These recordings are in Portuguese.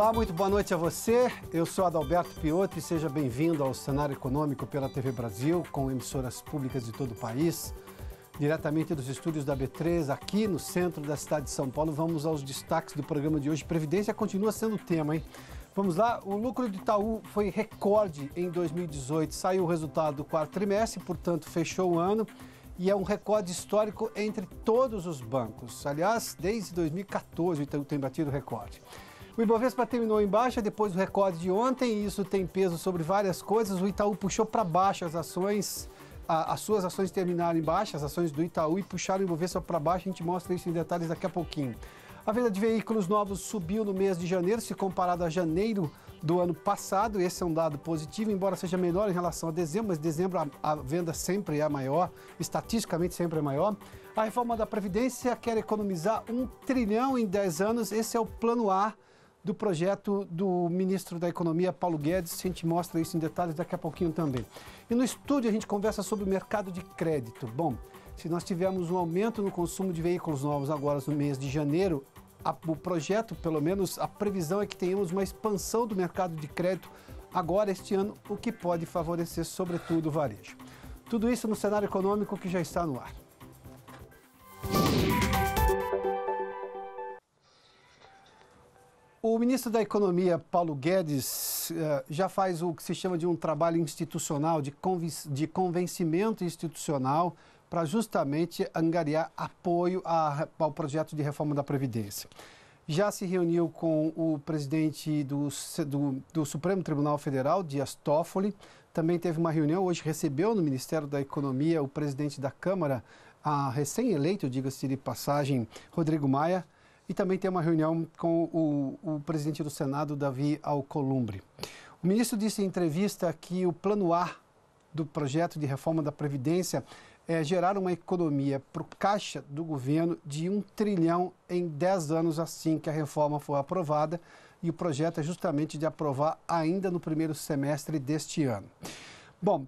Olá, muito boa noite a você. Eu sou Adalberto Piotr e seja bem-vindo ao Cenário Econômico pela TV Brasil, com emissoras públicas de todo o país. Diretamente dos estúdios da B3, aqui no centro da cidade de São Paulo, vamos aos destaques do programa de hoje. Previdência continua sendo o tema, hein? Vamos lá, o lucro do Itaú foi recorde em 2018. Saiu o resultado do quarto trimestre, portanto, fechou o ano. E é um recorde histórico entre todos os bancos. Aliás, desde 2014 o Itaú tem batido recorde. O Ibovespa terminou em baixa depois do recorde de ontem e isso tem peso sobre várias coisas. O Itaú puxou para baixo as ações, as suas ações terminaram em baixa, as ações do Itaú, e puxaram o Ibovespa para baixo. A gente mostra isso em detalhes daqui a pouquinho. A venda de veículos novos subiu no mês de janeiro, se comparado a janeiro do ano passado. Esse é um dado positivo, embora seja menor em relação a dezembro, mas dezembro a venda sempre é maior, estatisticamente sempre é maior. A reforma da Previdência quer economizar 1 trilhão em 10 anos, esse é o plano A do projeto do ministro da Economia, Paulo Guedes. A gente mostra isso em detalhes daqui a pouquinho também. E no estúdio a gente conversa sobre o mercado de crédito. Bom, se nós tivermos um aumento no consumo de veículos novos agora no mês de janeiro, o projeto, pelo menos a previsão é que tenhamos uma expansão do mercado de crédito agora este ano, o que pode favorecer sobretudo o varejo. Tudo isso no cenário econômico que já está no ar. O ministro da Economia, Paulo Guedes, já faz o que se chama de um trabalho institucional, de convencimento institucional, para justamente angariar apoio ao projeto de reforma da Previdência. Já se reuniu com o presidente do Supremo Tribunal Federal, Dias Toffoli, também teve uma reunião, hoje recebeu no Ministério da Economia o presidente da Câmara, recém-eleito, diga-se de passagem, Rodrigo Maia, e também tem uma reunião com o presidente do Senado, Davi Alcolumbre. O ministro disse em entrevista que o plano A do projeto de reforma da Previdência é gerar uma economia para o caixa do governo de 1 trilhão em 10 anos assim que a reforma for aprovada, e o projeto é justamente de aprovar ainda no primeiro semestre deste ano. Bom,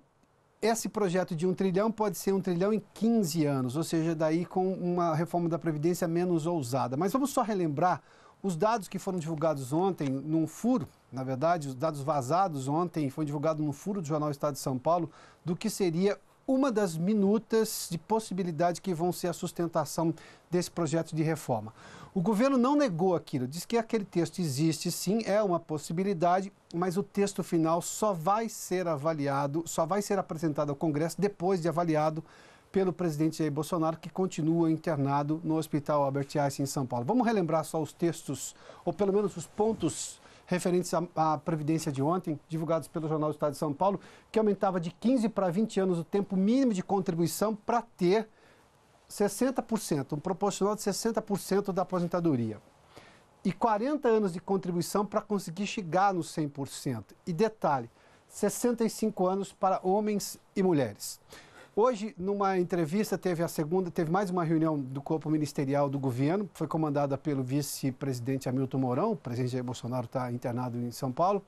esse projeto de 1 trilhão pode ser 1 trilhão em 15 anos, ou seja, daí com uma reforma da Previdência menos ousada. Mas vamos só relembrar os dados que foram divulgados ontem num furo, na verdade, os dados vazados ontem, foi divulgado num furo do jornal Estado de São Paulo, do que seria uma das minutas de possibilidade que vão ser a sustentação desse projeto de reforma. O governo não negou aquilo, diz que aquele texto existe sim, é uma possibilidade, mas o texto final só vai ser avaliado, só vai ser apresentado ao Congresso depois de avaliado pelo presidente Jair Bolsonaro, que continua internado no Hospital Albert Einstein em São Paulo. Vamos relembrar só os textos, ou pelo menos os pontos referentes à Previdência de ontem, divulgados pelo Jornal do Estado de São Paulo, que aumentava de 15 para 20 anos o tempo mínimo de contribuição para ter 60%, um proporcional de 60% da aposentadoria. E 40 anos de contribuição para conseguir chegar nos 100%. E detalhe, 65 anos para homens e mulheres. Hoje, numa entrevista, teve mais uma reunião do corpo ministerial do governo, foi comandada pelo vice-presidente Hamilton Mourão. O presidente Jair Bolsonaro está internado em São Paulo,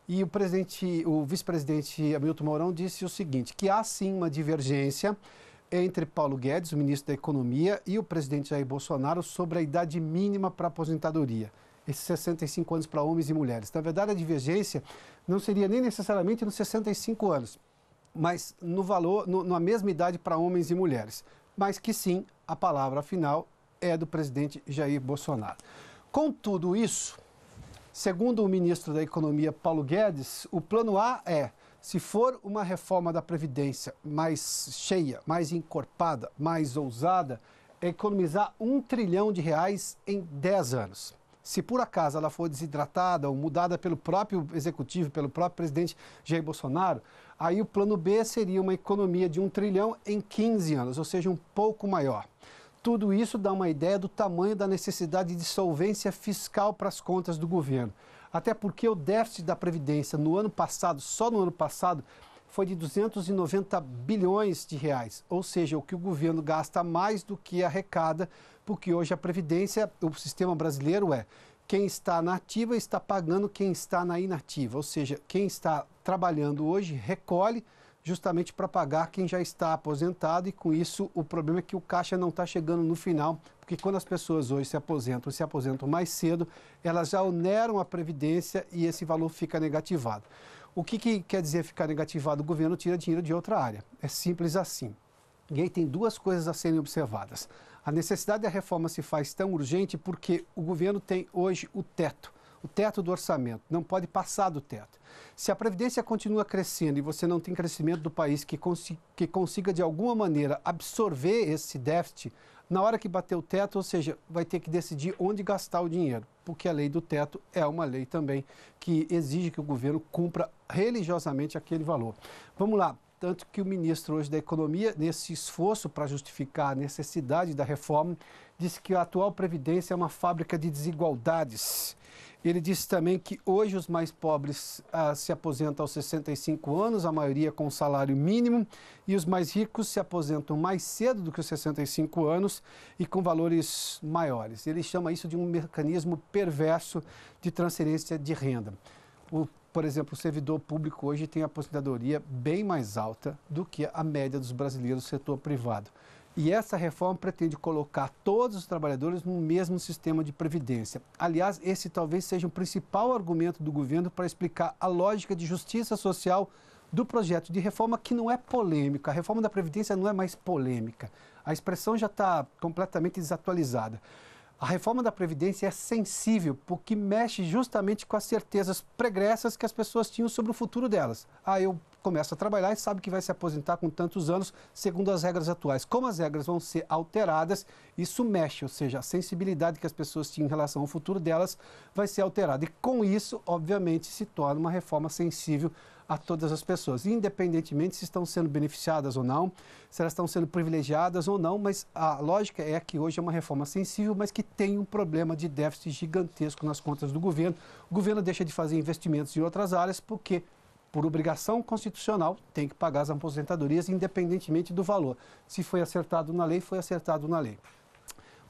e o vice-presidente Hamilton Mourão disse o seguinte, que há sim uma divergência entre Paulo Guedes, o ministro da Economia, e o presidente Jair Bolsonaro sobre a idade mínima para aposentadoria, esses 65 anos para homens e mulheres. Na verdade, a divergência não seria nem necessariamente nos 65 anos, mas no valor, na mesma idade para homens e mulheres. Mas que sim, a palavra final é do presidente Jair Bolsonaro. Com tudo isso, segundo o ministro da Economia, Paulo Guedes, o plano A é, se for uma reforma da Previdência mais cheia, mais encorpada, mais ousada, é economizar 1 trilhão de reais em 10 anos. Se por acaso ela for desidratada ou mudada pelo próprio executivo, pelo próprio presidente Jair Bolsonaro, aí o plano B seria uma economia de 1 trilhão em 15 anos, ou seja, um pouco maior. Tudo isso dá uma ideia do tamanho da necessidade de solvência fiscal para as contas do governo. Até porque o déficit da Previdência no ano passado, só no ano passado, foi de 290 bilhões de reais, ou seja, o que o governo gasta mais do que arrecada, porque hoje a Previdência, o sistema brasileiro é quem está na ativa está pagando quem está na inativa, ou seja, quem está trabalhando hoje recolhe justamente para pagar quem já está aposentado, e com isso o problema é que o caixa não está chegando no final, porque quando as pessoas hoje se aposentam mais cedo, elas já oneram a Previdência e esse valor fica negativado. O que quer dizer ficar negativado? O governo tira dinheiro de outra área. É simples assim. E aí tem duas coisas a serem observadas. A necessidade da reforma se faz tão urgente porque o governo tem hoje o teto do orçamento, não pode passar do teto. Se a Previdência continua crescendo e você não tem crescimento do país que consiga de alguma maneira absorver esse déficit, na hora que bater o teto, ou seja, vai ter que decidir onde gastar o dinheiro, porque a lei do teto é uma lei também que exige que o governo cumpra religiosamente aquele valor. Vamos lá. Tanto que o ministro hoje da Economia, nesse esforço para justificar a necessidade da reforma, disse que a atual Previdência é uma fábrica de desigualdades. Ele disse também que hoje os mais pobres se aposentam aos 65 anos, a maioria com salário mínimo, e os mais ricos se aposentam mais cedo do que os 65 anos e com valores maiores. Ele chama isso de um mecanismo perverso de transferência de renda. Por exemplo, o servidor público hoje tem a aposentadoria bem mais alta do que a média dos brasileiros do setor privado. E essa reforma pretende colocar todos os trabalhadores no mesmo sistema de previdência. Aliás, esse talvez seja o principal argumento do governo para explicar a lógica de justiça social do projeto de reforma, que não é polêmica. A reforma da Previdência não é mais polêmica. A expressão já está completamente desatualizada. A reforma da Previdência é sensível porque mexe justamente com as certezas pregressas que as pessoas tinham sobre o futuro delas. Eu começo a trabalhar e sabe que vai se aposentar com tantos anos, segundo as regras atuais. Como as regras vão ser alteradas, isso mexe, ou seja, a sensibilidade que as pessoas tinham em relação ao futuro delas vai ser alterada. E com isso, obviamente, se torna uma reforma sensível a todas as pessoas, independentemente se estão sendo beneficiadas ou não, se elas estão sendo privilegiadas ou não, mas a lógica é que hoje é uma reforma sensível, mas que tem um problema de déficit gigantesco nas contas do governo. O governo deixa de fazer investimentos em outras áreas porque, por obrigação constitucional, tem que pagar as aposentadorias independentemente do valor. Se foi acertado na lei, foi acertado na lei.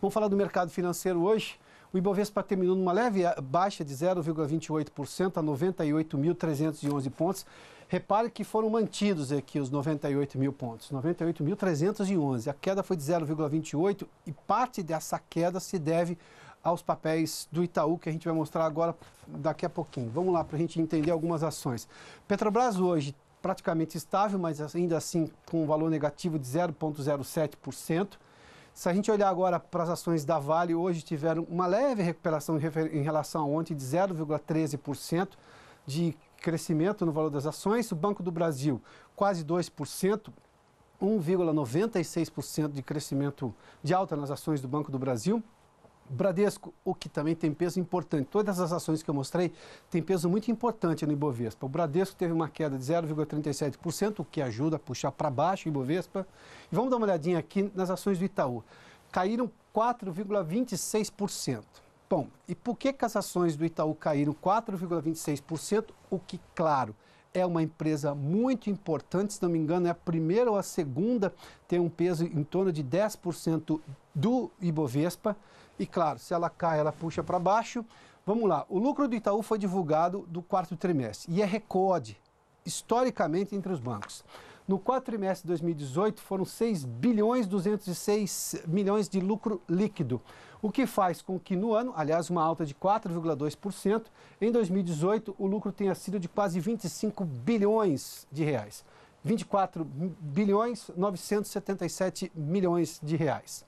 Vamos falar do mercado financeiro hoje. O Ibovespa terminou numa leve baixa de 0,28% a 98.311 pontos. Repare que foram mantidos aqui os 98 mil pontos, 98.311. A queda foi de 0,28% e parte dessa queda se deve aos papéis do Itaú, que a gente vai mostrar agora daqui a pouquinho. Vamos lá para a gente entender algumas ações. Petrobras hoje praticamente estável, mas ainda assim com um valor negativo de 0,07%. Se a gente olhar agora para as ações da Vale, hoje tiveram uma leve recuperação em relação a ontem de 0,13% de crescimento no valor das ações. O Banco do Brasil, quase 2%, 1,96% de crescimento de alta nas ações do Banco do Brasil. Bradesco, o que também tem peso importante. Todas as ações que eu mostrei têm peso muito importante no Ibovespa. O Bradesco teve uma queda de 0,37%, o que ajuda a puxar para baixo o Ibovespa. E vamos dar uma olhadinha aqui nas ações do Itaú. Caíram 4,26%. Bom, e por que as ações do Itaú caíram 4,26%? O que, claro, é uma empresa muito importante, se não me engano, é a primeira ou a segunda, tem um peso em torno de 10% do Ibovespa. E claro, se ela cai, ela puxa para baixo. Vamos lá, o lucro do Itaú foi divulgado do quarto trimestre e é recorde, historicamente, entre os bancos. No quarto trimestre de 2018, foram 6,206 bilhões de lucro líquido, o que faz com que no ano, aliás, uma alta de 4,2%, em 2018 o lucro tenha sido de quase 25 bilhões de reais. 24,977 bilhões de reais.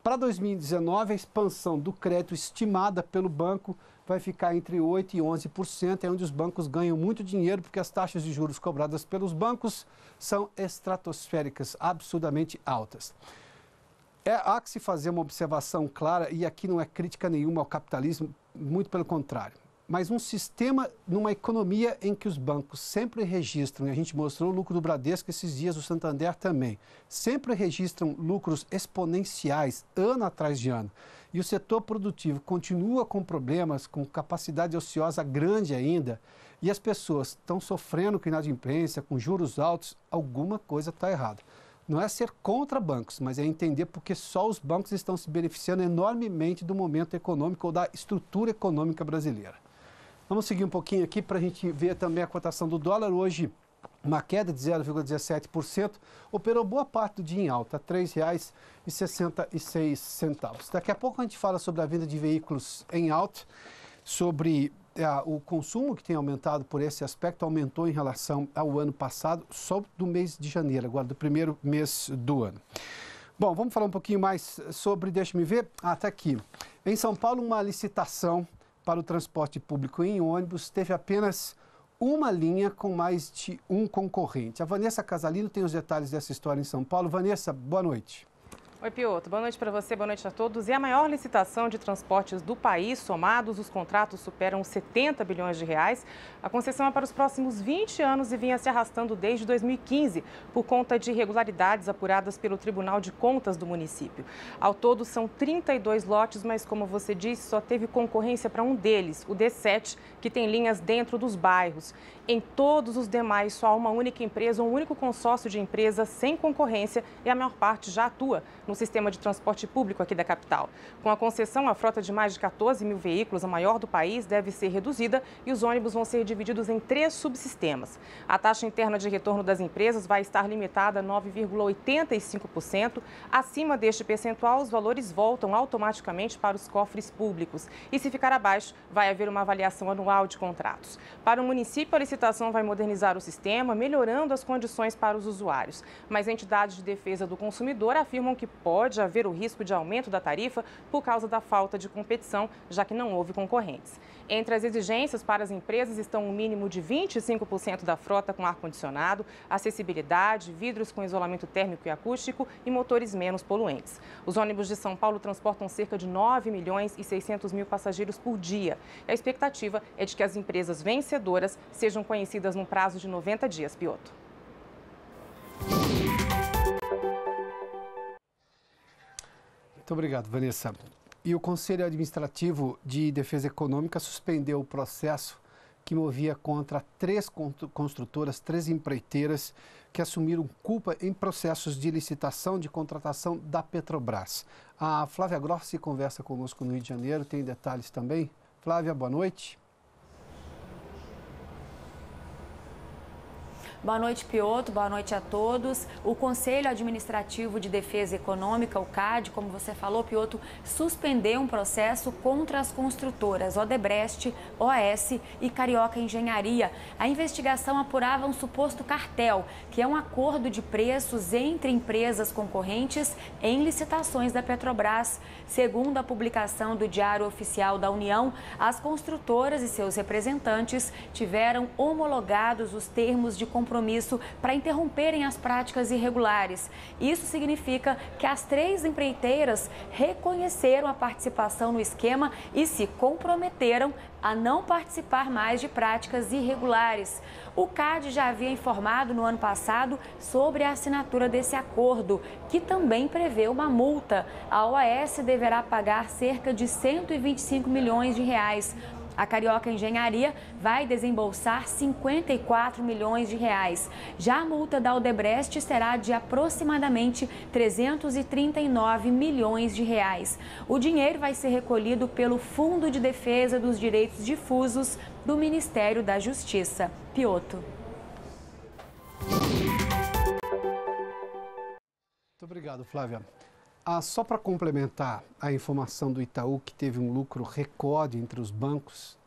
Para 2019, a expansão do crédito estimada pelo banco vai ficar entre 8% e 11%, é onde os bancos ganham muito dinheiro, porque as taxas de juros cobradas pelos bancos são estratosféricas, absurdamente altas. Há que se fazer uma observação clara, e aqui não é crítica nenhuma ao capitalismo, muito pelo contrário. Mas um sistema, numa economia em que os bancos sempre registram, e a gente mostrou o lucro do Bradesco esses dias, o Santander também, sempre registram lucros exponenciais, ano atrás de ano. E o setor produtivo continua com problemas, com capacidade ociosa grande ainda, e as pessoas estão sofrendo com inadimplência, com juros altos, alguma coisa está errada. Não é ser contra bancos, mas é entender porque só os bancos estão se beneficiando enormemente do momento econômico ou da estrutura econômica brasileira. Vamos seguir um pouquinho aqui para a gente ver também a cotação do dólar. Hoje uma queda de 0,17%, operou boa parte do dia em alta, R$ 3,66. Daqui a pouco a gente fala sobre a venda de veículos em alta, sobre o consumo que tem aumentado por esse aspecto, aumentou em relação ao ano passado, só do mês de janeiro, agora do primeiro mês do ano. Bom, vamos falar um pouquinho mais sobre, deixa-me ver, tá aqui. Em São Paulo, uma licitação para o transporte público em ônibus teve apenas uma linha com mais de um concorrente. A Vanessa Casalino tem os detalhes dessa história em São Paulo. Vanessa, boa noite. Oi, Piotr. Boa noite para você, boa noite a todos. E a maior licitação de transportes do país, somados, os contratos superam 70 bilhões de reais. A concessão é para os próximos 20 anos e vinha se arrastando desde 2015, por conta de irregularidades apuradas pelo Tribunal de Contas do município. Ao todo, são 32 lotes, mas, como você disse, só teve concorrência para um deles, o D7, que tem linhas dentro dos bairros. Em todos os demais, só há uma única empresa, um único consórcio de empresas sem concorrência e a maior parte já atua no sistema de transporte público aqui da capital. Com a concessão, a frota de mais de 14 mil veículos, a maior do país, deve ser reduzida e os ônibus vão ser divididos em 3 subsistemas. A taxa interna de retorno das empresas vai estar limitada a 9,85%. Acima deste percentual, os valores voltam automaticamente para os cofres públicos. E se ficar abaixo, vai haver uma avaliação anual de contratos. Para o município, a licitação vai modernizar o sistema, melhorando as condições para os usuários. Mas entidades de defesa do consumidor afirmam que pode haver o risco de aumento da tarifa por causa da falta de competição, já que não houve concorrentes. Entre as exigências para as empresas estão um mínimo de 25% da frota com ar-condicionado, acessibilidade, vidros com isolamento térmico e acústico e motores menos poluentes. Os ônibus de São Paulo transportam cerca de 9 milhões e 600 mil passageiros por dia. A expectativa é de que as empresas vencedoras sejam conhecidas num prazo de 90 dias, Piotr. Muito obrigado, Vanessa. E o Conselho Administrativo de Defesa Econômica suspendeu o processo que movia contra 3 construtoras, 3 empreiteiras que assumiram culpa em processos de licitação de contratação da Petrobras. A Flávia Grossi conversa conosco no Rio de Janeiro, tem detalhes também. Flávia, boa noite. Boa noite, Piotr. Boa noite a todos. O Conselho Administrativo de Defesa Econômica, o CAD, como você falou, Piotr, suspendeu um processo contra as construtoras Odebrecht, OAS e Carioca Engenharia. A investigação apurava um suposto cartel, que é um acordo de preços entre empresas concorrentes em licitações da Petrobras. Segundo a publicação do Diário Oficial da União, as construtoras e seus representantes tiveram homologados os termos de compromisso para interromperem as práticas irregulares. Isso significa que as 3 empreiteiras reconheceram a participação no esquema e se comprometeram a não participar mais de práticas irregulares. O CAD já havia informado no ano passado sobre a assinatura desse acordo, que também prevê uma multa. A OAS deverá pagar cerca de 125 milhões de reais. A Carioca Engenharia vai desembolsar 54 milhões de reais. Já a multa da Odebrecht será de aproximadamente 339 milhões de reais. O dinheiro vai ser recolhido pelo Fundo de Defesa dos Direitos Difusos do Ministério da Justiça. Piotr. Muito obrigado, Flávia. Só para complementar a informação do Itaú, que teve um lucro recorde entre os bancos,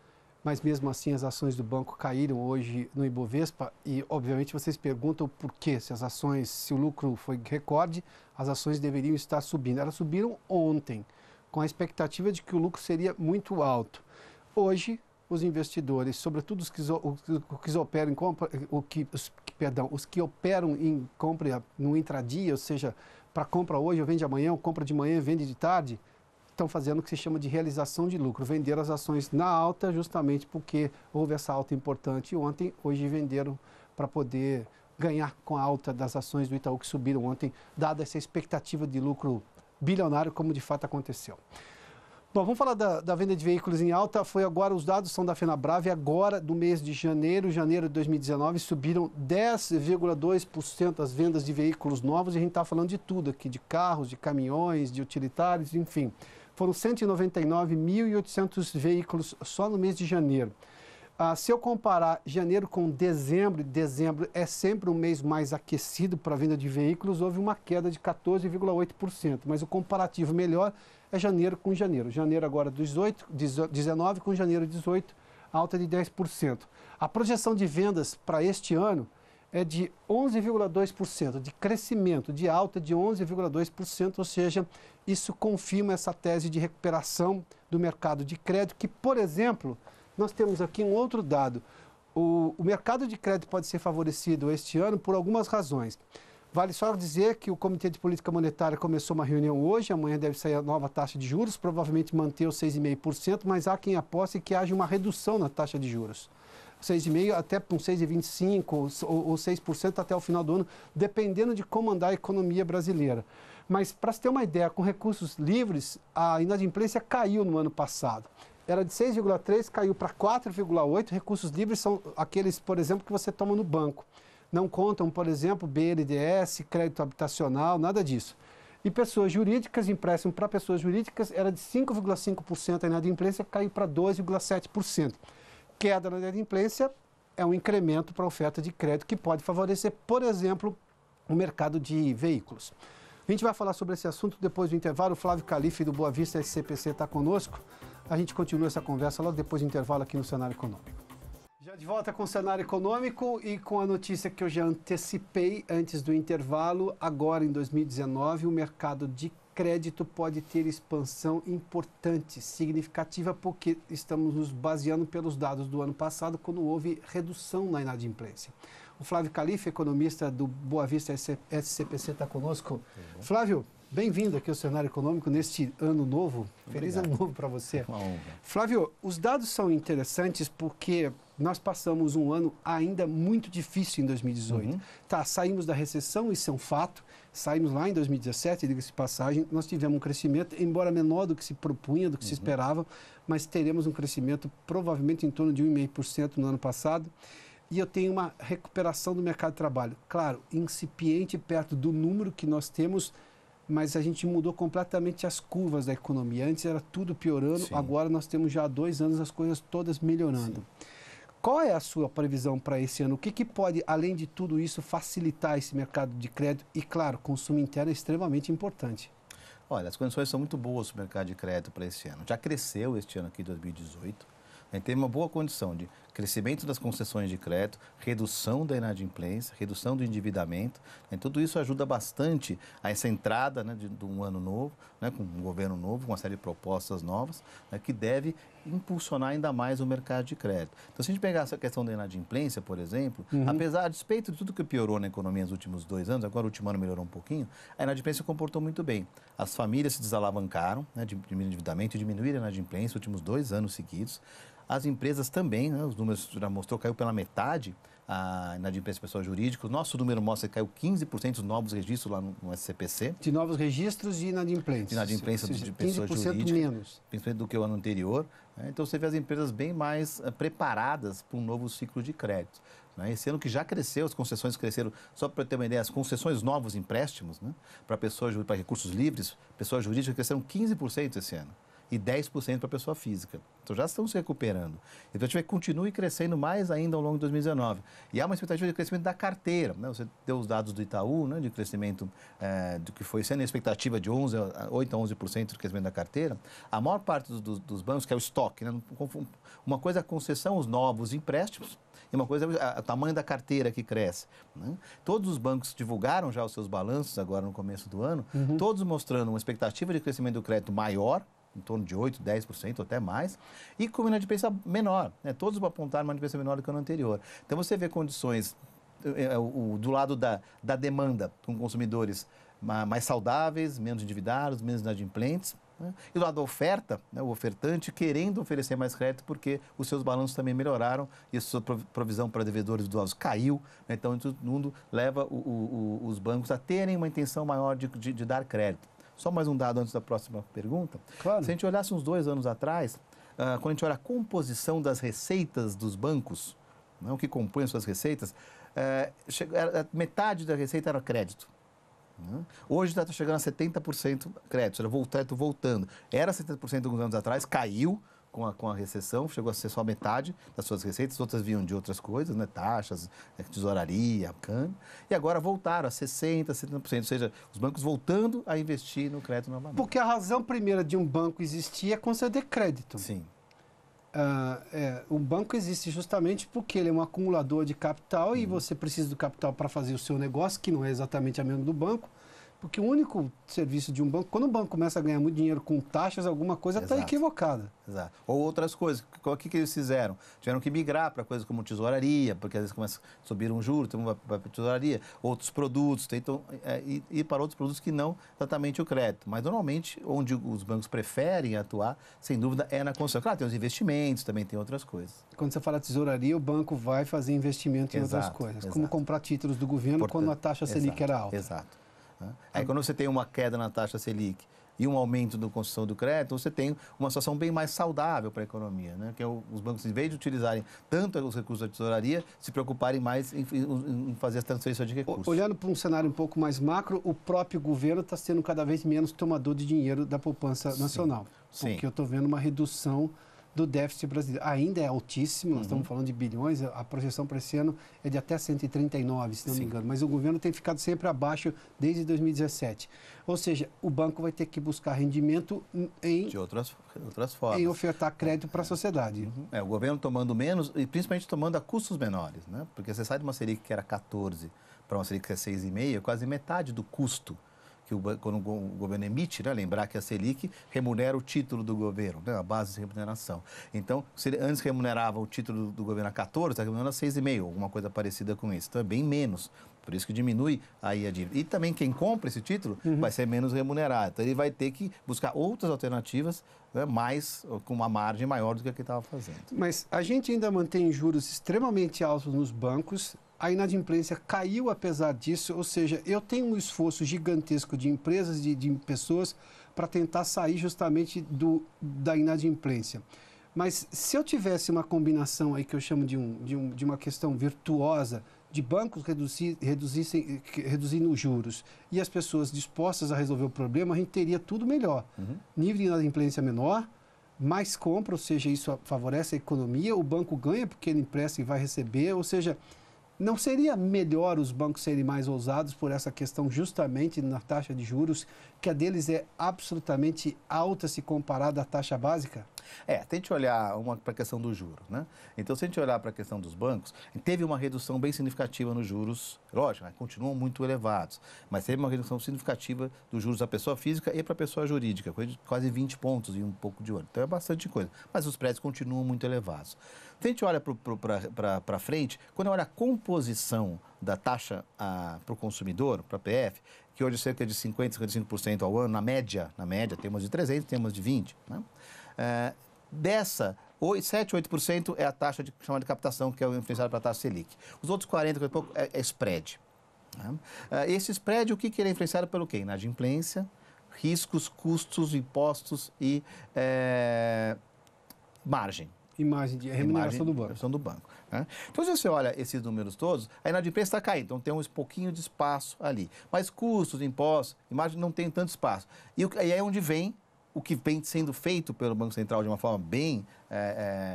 mas mesmo assim as ações do banco caíram hoje no Ibovespa e, obviamente, vocês perguntam por quê? Se o lucro foi recorde, as ações deveriam estar subindo. Elas subiram ontem, com a expectativa de que o lucro seria muito alto. Hoje, os investidores, sobretudo os que operam em compra, os que operam em compra no intradia, ou seja, para compra hoje ou vende amanhã, ou compra de manhã e vende de tarde, estão fazendo o que se chama de realização de lucro. Venderam as ações na alta justamente porque houve essa alta importante ontem, hoje venderam para poder ganhar com a alta das ações do Itaú que subiram ontem, dada essa expectativa de lucro bilionário, como de fato aconteceu. Bom, vamos falar da venda de veículos em alta. Foi agora, os dados são da FenaBrave, agora do mês de janeiro de 2019, subiram 10,2% as vendas de veículos novos, e a gente está falando de tudo aqui, de carros, de caminhões, de utilitários, enfim. Foram 199.800 veículos só no mês de janeiro. Se eu comparar janeiro com dezembro é sempre um mês mais aquecido para a venda de veículos, houve uma queda de 14,8%, mas o comparativo melhor é janeiro com janeiro. Janeiro agora 19 com janeiro 18, alta de 10%. A projeção de vendas para este ano é de 11,2%, de crescimento, de alta de 11,2%, ou seja, isso confirma essa tese de recuperação do mercado de crédito, que, por exemplo, nós temos aqui um outro dado. O mercado de crédito pode ser favorecido este ano por algumas razões. Vale só dizer que o Comitê de Política Monetária começou uma reunião hoje, amanhã deve sair a nova taxa de juros, provavelmente manter os 6,5%, mas há quem aposte que haja uma redução na taxa de juros. 6,5% até com 6,25% ou 6% até o final do ano, dependendo de como andar a economia brasileira. Mas, para se ter uma ideia, com recursos livres, a inadimplência caiu no ano passado. Era de 6,3%, caiu para 4,8%. Recursos livres são aqueles, por exemplo, que você toma no banco. Não contam, por exemplo, BNDES, crédito habitacional, nada disso. E pessoas jurídicas, empréstimo para pessoas jurídicas, era de 5,5% a inadimplência, caiu para 2,7%. Queda na inadimplência é um incremento para a oferta de crédito que pode favorecer, por exemplo, o mercado de veículos. A gente vai falar sobre esse assunto depois do intervalo. O Flávio Calife, do Boa Vista SCPC, está conosco. A gente continua essa conversa logo depois do intervalo aqui no Cenário Econômico. Já de volta com o Cenário Econômico e com a notícia que eu já antecipei antes do intervalo. Agora, em 2019, o mercado de crédito pode ter expansão importante, significativa, porque estamos nos baseando pelos dados do ano passado, quando houve redução na inadimplência. O Flávio Calife, economista do Boa Vista SCPC, está conosco. Flávio, bem-vindo aqui ao Cenário Econômico neste ano novo. Feliz ano novo para você. Flávio, os dados são interessantes porque nós passamos um ano ainda muito difícil em 2018. Saímos da recessão, isso é um fato. Saímos lá em 2017, diga-se de passagem, nós tivemos um crescimento, embora menor do que se propunha, do que se esperava, mas teremos um crescimento provavelmente em torno de 1,5% no ano passado. E eu tenho uma recuperação do mercado de trabalho. Claro, incipiente perto do número que nós temos, mas a gente mudou completamente as curvas da economia. Antes era tudo piorando, agora nós temos já há 2 anos as coisas todas melhorando. Qual é a sua previsão para esse ano? O que pode, além de tudo isso, facilitar esse mercado de crédito? E, claro, consumo interno é extremamente importante. Olha, as condições são muito boas para o mercado de crédito para esse ano. Já cresceu este ano aqui, 2018. A gente tem uma boa condição de crescimento das concessões de crédito, redução da inadimplência, redução do endividamento. Tudo isso ajuda bastante a essa entrada de um ano novo, com um governo novo, com uma série de propostas novas, que deve impulsionar ainda mais o mercado de crédito. Então, se a gente pegar essa questão da inadimplência, por exemplo, apesar, a despeito de tudo que piorou na economia nos últimos 2 anos, agora o último ano melhorou um pouquinho, a inadimplência se comportou muito bem. As famílias se desalavancaram, diminuíram o endividamento e diminuíram a inadimplência nos últimos 2 anos seguidos. As empresas também, os números já mostrou, caiu pela metade a inadimplência de pessoas jurídicas. O nosso número mostra que caiu 15% dos novos registros lá no SCPC. De novos registros e inadimplência. De inadimplência de pessoas jurídicas. Menos. Principalmente do que o ano anterior. Então, você vê as empresas bem mais preparadas para um novo ciclo de crédito. Esse ano que já cresceu, as concessões cresceram, só para ter uma ideia, as concessões novos empréstimos, para para recursos livres, pessoas jurídicas cresceram 15% esse ano. E 10% para a pessoa física. Então, já estão se recuperando. Então, a gente vai continuar crescendo mais ainda ao longo de 2019. E há uma expectativa de crescimento da carteira. Você deu os dados do Itaú, de crescimento do que foi sendo a expectativa de 8 a 11% de crescimento da carteira. A maior parte dos bancos, que é o estoque, uma coisa é a concessão, os novos empréstimos, e uma coisa é o tamanho da carteira que cresce. Todos os bancos divulgaram já os seus balanços agora no começo do ano, todos mostrando uma expectativa de crescimento do crédito maior, em torno de 8%, 10% ou até mais, e com uma inadimplência menor. Todos apontaram uma inadimplência menor do que o ano anterior. Então, você vê condições do lado da demanda, com consumidores mais saudáveis, menos endividados, menos inadimplentes, e do lado da oferta, o ofertante querendo oferecer mais crédito porque os seus balanços também melhoraram e a sua provisão para devedores idosos caiu. Então, todo mundo leva os bancos a terem uma intenção maior de dar crédito. Só mais um dado antes da próxima pergunta. Claro. Se a gente olhasse uns 2 anos atrás, quando a gente olha a composição das receitas dos bancos, o que compõe as suas receitas, metade da receita era crédito. Hoje está chegando a 70% crédito, era voltando. Era 70% alguns anos atrás, caiu com a recessão, chegou a ser só metade das suas receitas, outras vinham de outras coisas, né? Taxas, tesouraria, câmbio, e agora voltaram a 60%, 70%, ou seja, os bancos voltando a investir no crédito novamente. Porque a razão primeira de um banco existir é conceder crédito. Sim. O banco existe justamente porque ele é um acumulador de capital e você precisa do capital para fazer o seu negócio, que não é exatamente a mesma do banco, porque o único serviço de um banco, quando o banco começa a ganhar muito dinheiro com taxas, alguma coisa está equivocada. Exato. Ou outras coisas. O que eles fizeram? Tiveram que migrar para coisas como tesouraria, porque às vezes começa a subir um juro, então vai para tesouraria, outros produtos, tentam ir para outros produtos que não exatamente o crédito. Mas normalmente, onde os bancos preferem atuar, sem dúvida, é na construção. Claro, tem os investimentos, também tem outras coisas. Quando você fala tesouraria, o banco vai fazer investimento em outras coisas, como comprar títulos do governo quando a taxa Selic era alta. Exato. Aí quando você tem uma queda na taxa Selic e um aumento da construção do crédito, você tem uma situação bem mais saudável para a economia, né? Que é os bancos, em vez de utilizarem tanto os recursos da tesouraria, se preocuparem mais em fazer as transferências de recursos. Olhando para um cenário um pouco mais macro, o próprio governo está sendo cada vez menos tomador de dinheiro da poupança nacional. Sim. Porque eu estou vendo uma redução do déficit brasileiro. Ainda é altíssimo, nós estamos falando de bilhões, a projeção para esse ano é de até 139, se não me engano, mas o governo tem ficado sempre abaixo desde 2017. Ou seja, o banco vai ter que buscar rendimento de outras formas. Em ofertar crédito para a sociedade. O governo tomando menos e principalmente tomando a custos menores, né? Porque você sai de uma Selic que era 14 para uma Selic que é 6,5, quase metade do custo que quando o governo emite, né, lembrar que a Selic remunera o título do governo, né, a base de remuneração. Então, se ele antes remunerava o título do governo a 14, está remunerando a 6,5, alguma coisa parecida com isso. Então, é bem menos. Por isso que diminui aí a dívida. E também quem compra esse título vai ser menos remunerado. Então, ele vai ter que buscar outras alternativas, né, com uma margem maior do que a que estava fazendo. Mas a gente ainda mantém juros extremamente altos nos bancos. A inadimplência caiu apesar disso, ou seja, eu tenho um esforço gigantesco de empresas, de pessoas, para tentar sair justamente da inadimplência. Mas se eu tivesse uma combinação aí que eu chamo de uma questão virtuosa, de bancos reduzindo os juros e as pessoas dispostas a resolver o problema, a gente teria tudo melhor. Nível de inadimplência menor, mais compra, ou seja, isso favorece a economia, o banco ganha porque ele empresta e vai receber, ou seja, não seria melhor os bancos serem mais ousados por essa questão justamente na taxa de juros, que a deles é absolutamente alta se comparada à taxa básica? Tente olhar para a questão dos juros, né? Então, se a gente olhar para a questão dos bancos, teve uma redução bem significativa nos juros, lógico, continuam muito elevados, mas teve uma redução significativa dos juros da pessoa física e para a pessoa jurídica, coisa de quase 20 pontos e um pouco de ouro. Então, é bastante coisa, mas os prédios continuam muito elevados. Se a gente olha para frente, quando olha a composição da taxa para o consumidor, para a PF, que hoje é cerca de 50%, 55% ao ano, na média, temos de 300, temos de 20%, né? Dessa, 7, 8% é a taxa que chama de captação, que é influenciada pela taxa Selic. Os outros 40% é spread. Né? Esse spread, o que ele é influenciado pelo quê? Inadimplência, riscos, custos, impostos e margem. E margem de remuneração do banco. Né? Então, se você olha esses números todos, a inadimplência está caindo, então tem um pouquinho de espaço ali. Mas custos, impostos, margem não tem tanto espaço. E aí é onde vem o que vem sendo feito pelo Banco Central de uma forma bem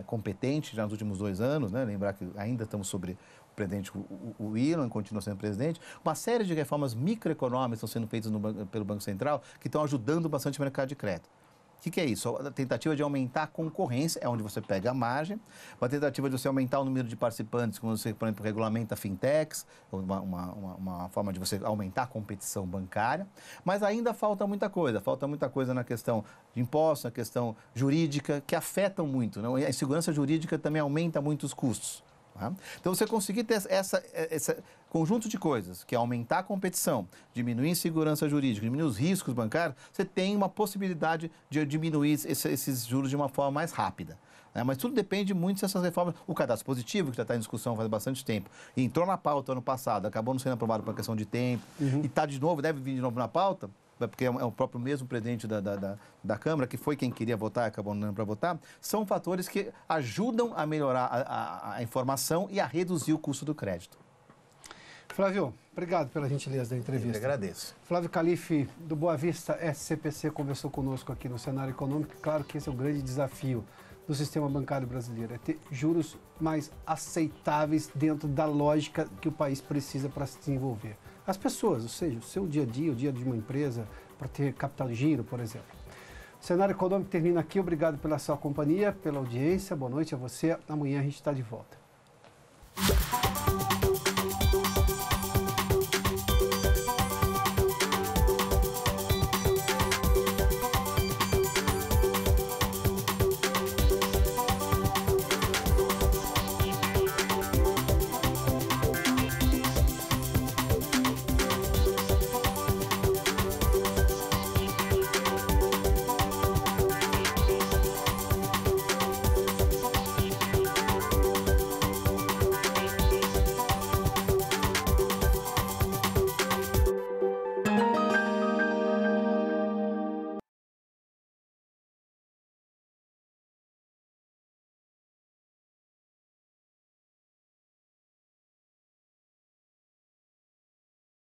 competente já nos últimos 2 anos, né? Lembrar que ainda estamos sobre o presidente, o Irland continua sendo presidente, uma série de reformas microeconômicas estão sendo feitas pelo Banco Central que estão ajudando bastante o mercado de crédito. O que é isso? A tentativa de aumentar a concorrência, é onde você pega a margem, uma tentativa de você aumentar o número de participantes, como você, por exemplo, regulamenta fintechs, uma forma de você aumentar a competição bancária, mas ainda falta muita coisa na questão de impostos, na questão jurídica, que afetam muito, né? A insegurança jurídica também aumenta muito os custos. Tá? Então, você conseguir ter esse conjunto de coisas, que é aumentar a competição, diminuir a insegurança jurídica, diminuir os riscos bancários, você tem uma possibilidade de diminuir esses juros de uma forma mais rápida. Né? Mas tudo depende muito dessas reformas. O cadastro positivo, que já está em discussão faz bastante tempo, e entrou na pauta ano passado, acabou não sendo aprovado por uma questão de tempo, e está de novo, deve vir de novo na pauta, porque é o próprio mesmo presidente da Câmara, que foi quem queria votar, acabou não dando para votar, são fatores que ajudam a melhorar a informação e a reduzir o custo do crédito. Flávio, obrigado pela gentileza da entrevista. Eu agradeço. Flávio Calife, do Boa Vista SCPC, conversou conosco aqui no cenário econômico. Claro que esse é o grande desafio no sistema bancário brasileiro, é ter juros mais aceitáveis dentro da lógica que o país precisa para se desenvolver. As pessoas, ou seja, o seu dia a dia, o dia de uma empresa, para ter capital de giro, por exemplo. O Cenário Econômico termina aqui. Obrigado pela sua companhia, pela audiência. Boa noite a você. Amanhã a gente está de volta.